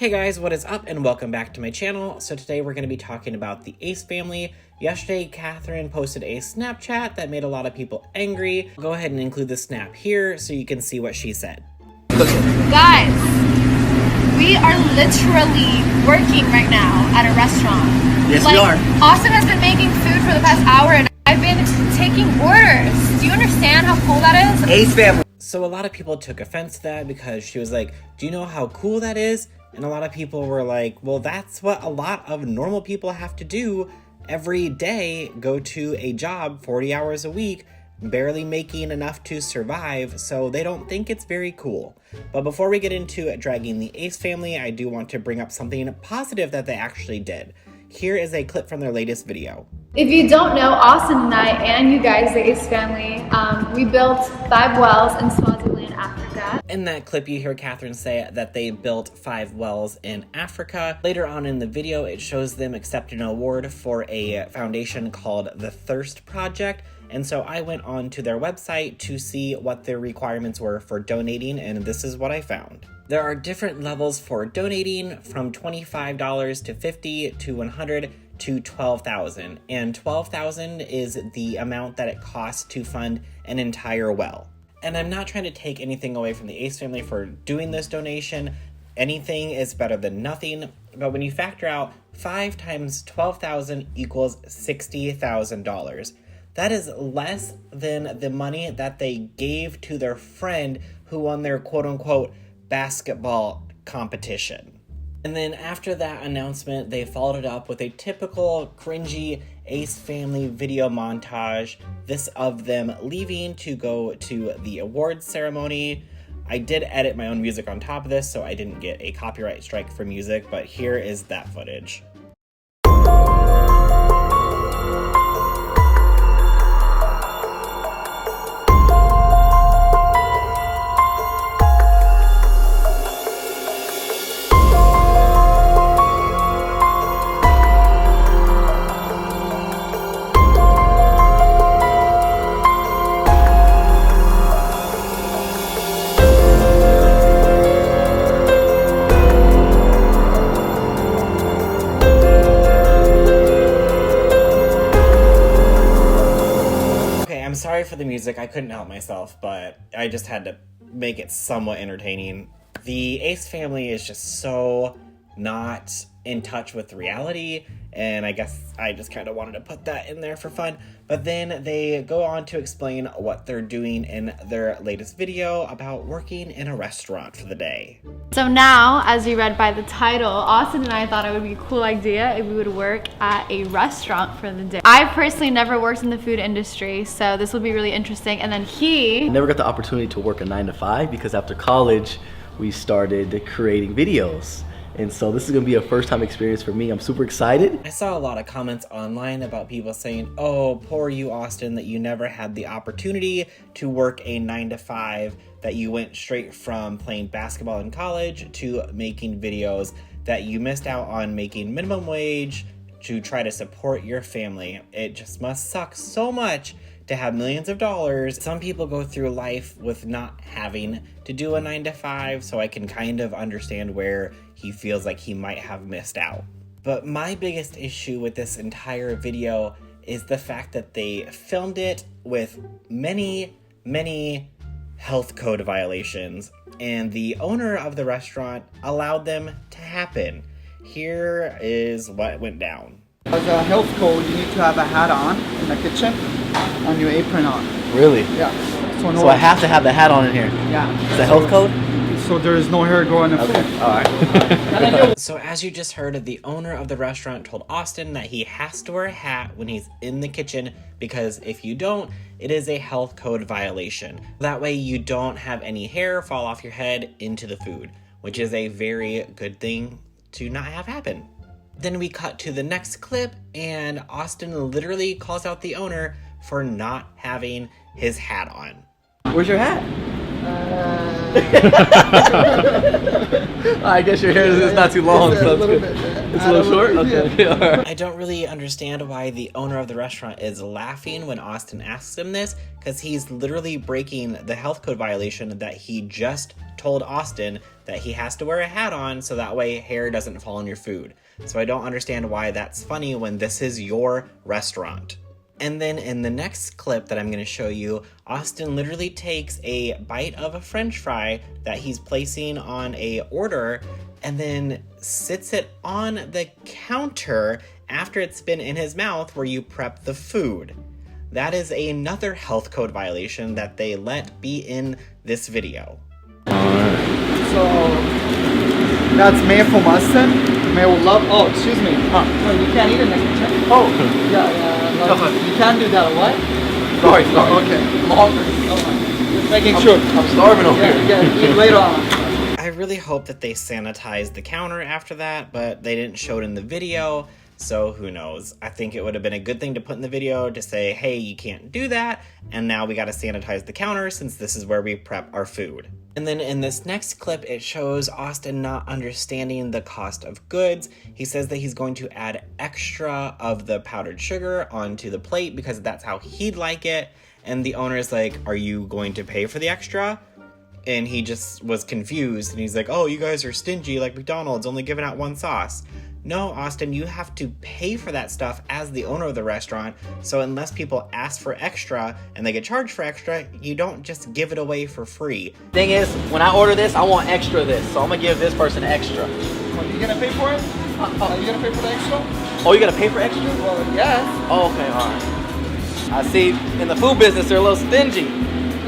Hey guys, what is up and welcome back to my channel. So today we're going to be talking about the Ace family. Yesterday, Catherine posted a Snapchat that made a lot of people angry. I'll go ahead and include the snap here so you can see what she said. Guys, we are literally working right now at a restaurant. Yes, we are. Austin has been making food for the past hour and I've been taking orders. Do you understand how cool that is? Ace family. So a lot of people took offense to that because she was like, do you know how cool that is? And a lot of people were like, well, that's what a lot of normal people have to do every day, go to a job 40 hours a week, barely making enough to survive, so they don't think it's very cool. But before we get into dragging the Ace family, I do want to bring up something positive that they actually did. Here is a clip from their latest video. If you don't know, Austin and I, and you guys, the Ace family, we built 5 wells in Swaziland, Africa. In that clip, you hear Catherine say that they built 5 wells in Africa. Later on in the video, it shows them accepting an award for a foundation called the Thirst Project. And so I went on to their website to see what their requirements were for donating, and this is what I found. There are different levels for donating, from $25 to $50 to $100 to $12,000, and $12,000 is the amount that it costs to fund an entire well. And I'm not trying to take anything away from the Ace family for doing this donation. Anything is better than nothing, but when you factor out 5 times 12,000 equals $60,000. That is less than the money that they gave to their friend who won their quote-unquote basketball competition. And then after that announcement, they followed it up with a typical cringy Ace family video montage. This of them leaving to go to the awards ceremony. I did edit my own music on top of this, so I didn't get a copyright strike for music, but here is that footage. I'm sorry for the music, I couldn't help myself, but I just had to make it somewhat entertaining. The Ace family is just so not in touch with reality, and I guess I just kind of wanted to put that in there for fun. But then they go on to explain what they're doing in their latest video about working in a restaurant for the day. So now, as you read by the title, Austin and I thought it would be a cool idea if we would work at a restaurant for the day. I personally never worked in the food industry, so this will be really interesting. And then I never got the opportunity to work a 9-to-5 because after college, we started creating videos. And so this is gonna be a first-time experience for me. I'm super excited. I saw a lot of comments online about people saying, oh, poor you, Austin, that you never had the opportunity to work a 9-to-5, that you went straight from playing basketball in college to making videos, that you missed out on making minimum wage to try to support your family. It just must suck so much to have millions of dollars. Some people go through life with not having to do a 9-to-5, so I can kind of understand where he feels like he might have missed out. But my biggest issue with this entire video is the fact that they filmed it with many health code violations, and the owner of the restaurant allowed them to happen. Here is what went down. As a health code, you need to have a hat on in the kitchen and your apron on. Really? Yeah. So I have to have the hat on in here? Yeah. Is that health code? So there is no hair growing in the food. Okay, alright. So as you just heard, the owner of the restaurant told Austin that he has to wear a hat when he's in the kitchen, because if you don't, it is a health code violation. That way you don't have any hair fall off your head into the food, which is a very good thing to not have happen. Then we cut to the next clip, and Austin literally calls out the owner for not having his hat on. Where's your hat? I guess your hair is not too long, It's so a little good. bit. It's a little short? Okay. All right. I don't really understand why the owner of the restaurant is laughing when Austin asks him this, because he's literally breaking the health code violation that he just told Austin that he has to wear a hat on so that way hair doesn't fall on your food. So I don't understand why that's funny when this is your restaurant. And then in the next clip that I'm going to show you, Austin literally takes a bite of a French fry that he's placing on a order and then sits it on the counter after it's been in his mouth where you prep the food. That is another health code violation that they let be in this video. So that's made from Austin. May will love. Oh, excuse me. No, you can't eat in the kitchen. Oh, yeah. No, you can't do that. What? Sorry. Okay. I'm hungry. Just making sure. I'm starving over here. Yeah, eat later on. I really hope that they sanitized the counter after that, but they didn't show it in the video, so who knows. I think it would have been a good thing to put in the video to say, hey, you can't do that, and now we gotta sanitize the counter since this is where we prep our food. And then in this next clip, it shows Austin not understanding the cost of goods. He says that he's going to add extra of the powdered sugar onto the plate because that's how he'd like it. And the owner is like, are you going to pay for the extra? And he just was confused and he's like, oh, you guys are stingy like McDonald's, only giving out one sauce. No, Austin, you have to pay for that stuff as the owner of the restaurant. So unless people ask for extra and they get charged for extra, you don't just give it away for free. Thing is, when I order this, I want extra this, so I'm gonna give this person extra. Are you gonna pay for it? Are you gonna pay for the extra? Oh, you gotta pay for extra? Well, yes. Oh, okay, alright. I see in the food business they're a little stingy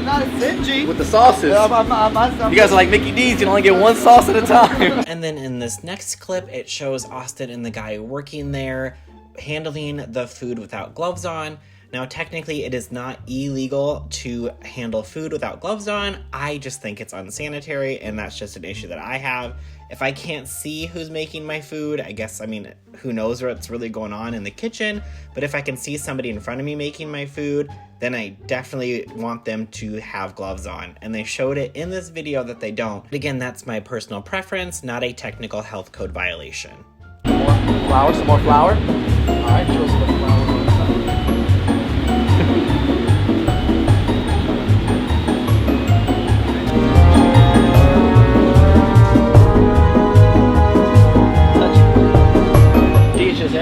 Not stingy. with the sauces. I'm You guys are like Mickey D's, you can only get one sauce at a time. And then in this next clip, it shows Austin and the guy working there handling the food without gloves on. Now, technically, it is not illegal to handle food without gloves on. I just think it's unsanitary, and that's just an issue that I have. If I can't see who's making my food, I guess, who knows what's really going on in the kitchen, but if I can see somebody in front of me making my food, then I definitely want them to have gloves on. And they showed it in this video that they don't. But again, that's my personal preference, not a technical health code violation. Some more flour? Alright, throw some more flour on the side.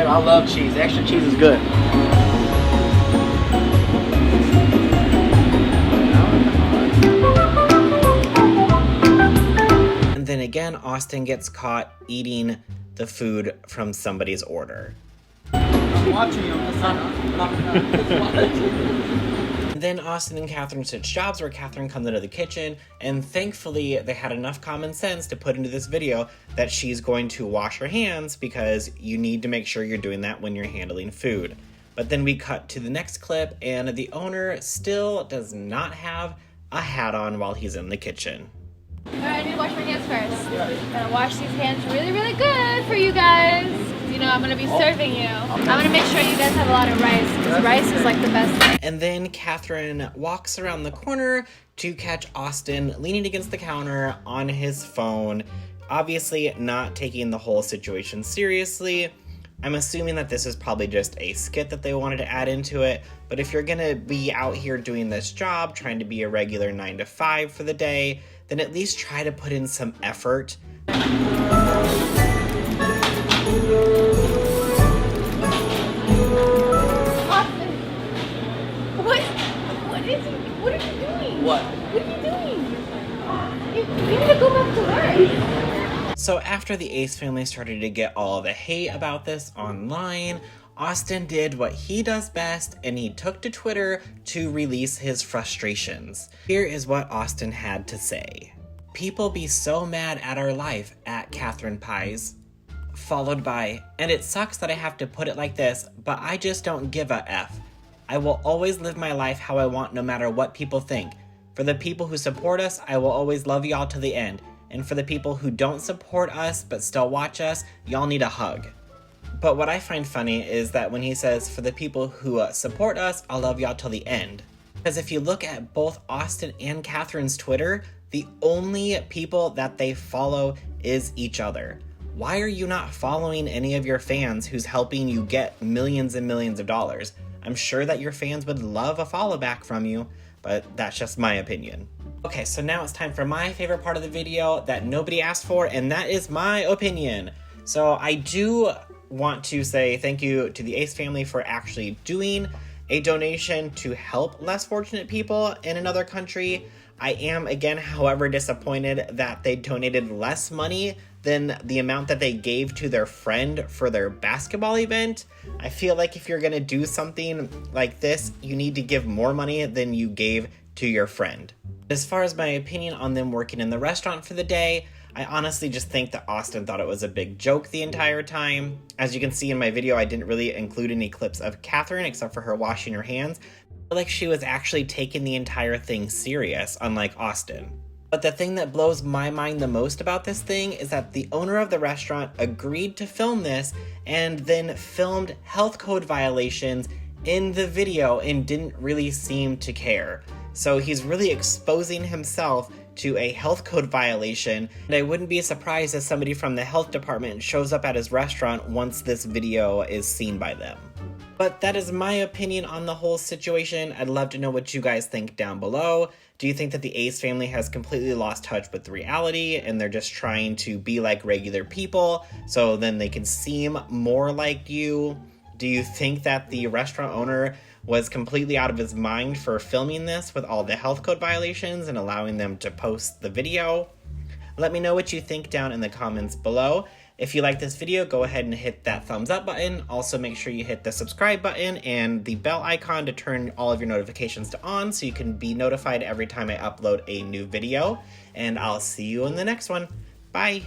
I love cheese. Extra cheese is good. And then again, Austin gets caught eating the food from somebody's order. I'm watching you. And then Austin and Catherine switch jobs where Catherine comes into the kitchen, and thankfully they had enough common sense to put into this video that she's going to wash her hands because you need to make sure you're doing that when you're handling food. But then we cut to the next clip and the owner still does not have a hat on while he's in the kitchen. Alright, I need to wash my hands first. I'm gonna wash these hands really, really good for you guys. You know, I'm gonna be serving you. I'm gonna make sure you guys have a lot of rice, because rice is like the best thing. And then Catherine walks around the corner to catch Austin leaning against the counter on his phone, obviously not taking the whole situation seriously. I'm assuming that this is probably just a skit that they wanted to add into it, but if you're gonna be out here doing this job, trying to be a regular 9 to 5 for the day, then at least try to put in some effort. What are you doing? What? What are you doing? You need to go back to work. So after the Ace family started to get all the hate about this online, Austin did what he does best and he took to Twitter to release his frustrations. Here is what Austin had to say. People be so mad at our life at Catherine Paiz. Followed by, and it sucks that I have to put it like this, but I just don't give a F. I will always live my life how I want no matter what people think. For the people who support us, I will always love y'all to the end. And for the people who don't support us but still watch us, y'all need a hug. But what I find funny is that when he says, for the people who support us, I'll love y'all till the end. Because if you look at both Austin and Catherine's Twitter, the only people that they follow is each other. Why are you not following any of your fans who's helping you get millions and millions of dollars? I'm sure that your fans would love a follow back from you, but that's just my opinion. Okay, so now it's time for my favorite part of the video that nobody asked for, and that is my opinion. So I do want to say thank you to the Ace family for actually doing a donation to help less fortunate people in another country. I am, again, however, disappointed that they donated less money than the amount that they gave to their friend for their basketball event. I feel like if you're gonna do something like this, you need to give more money than you gave to your friend. As far as my opinion on them working in the restaurant for the day, I honestly just think that Austin thought it was a big joke the entire time. As you can see in my video, I didn't really include any clips of Catherine except for her washing her hands. I feel like she was actually taking the entire thing serious, unlike Austin. But the thing that blows my mind the most about this thing is that the owner of the restaurant agreed to film this and then filmed health code violations in the video and didn't really seem to care. So he's really exposing himself to a health code violation, and I wouldn't be surprised if somebody from the health department shows up at his restaurant once this video is seen by them. But that is my opinion on the whole situation. I'd love to know what you guys think down below. Do you think that the Ace family has completely lost touch with reality and they're just trying to be like regular people so then they can seem more like you? Do you think that the restaurant owner was completely out of his mind for filming this with all the health code violations and allowing them to post the video? Let me know what you think down in the comments below. If you like this video, go ahead and hit that thumbs up button. Also make sure you hit the subscribe button and the bell icon to turn all of your notifications to on so you can be notified every time I upload a new video. And I'll see you in the next one. Bye.